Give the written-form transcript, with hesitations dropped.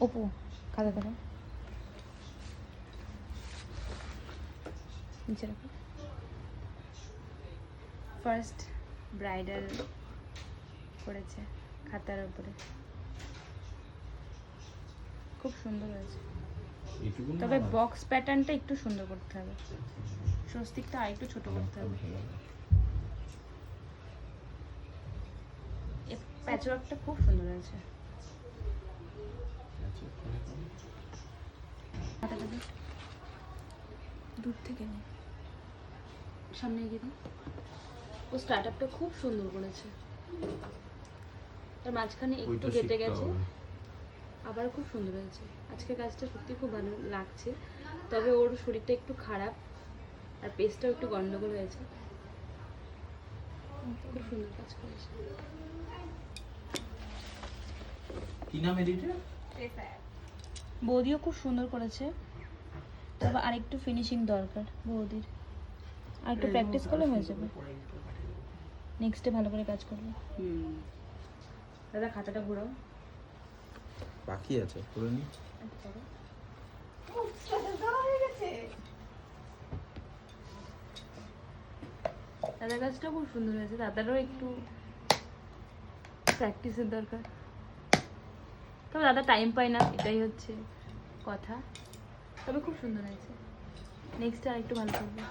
অপু খাতা দেখো, নিচে রাখো। ফার্স্ট ব্রাইডাল করেছে খাতার উপরে, খুব সুন্দর হয়েছে। তবে বক্স প্যাটার্নটা একটু সুন্দর করতে হবে, স্বস্তিকটা আর একটু ছোট করতে হবে। প্যাচওয়ার্কটা খুব সুন্দর হয়েছে। দূর থেকে নেই, সামনে এগিয়ে দিই। ও স্টার্ট আপটা খুব সুন্দর করেছে, তার মাঝখানে একটু কেটে গেছে, আবার খুব সুন্দর হয়েছে। আজকের কাজটা সত্যি খুব ভালো লাগছে, তবে ওর শরীরটা একটু খারাপ আর পেস্টটাও একটু গন্ডগোল হয়েছে। খুব সুন্দর কাজ করেছে। কি নাম এডিটর? বৌদিও খুব সুন্দর করেছে, তবে আরেকটু ফিনিশিং দরকার বৌদির, আর একটু প্র্যাকটিস করলে হয়ে যাবে। নেক্সটে ভালো করে কাজ করবে। দাদা খাতাটা ঘোরাও, বাকি আছে পুরো নি। দাদার কাজটা খুব সুন্দর হয়েছে, দাদারও একটু প্র্যাকটিসের দরকার, তবে দাদা টাইম পায় না, এটাই হচ্ছে কথা। তবে খুব সুন্দর হয়েছে, নেক্সটে আর একটু ভালো করবে।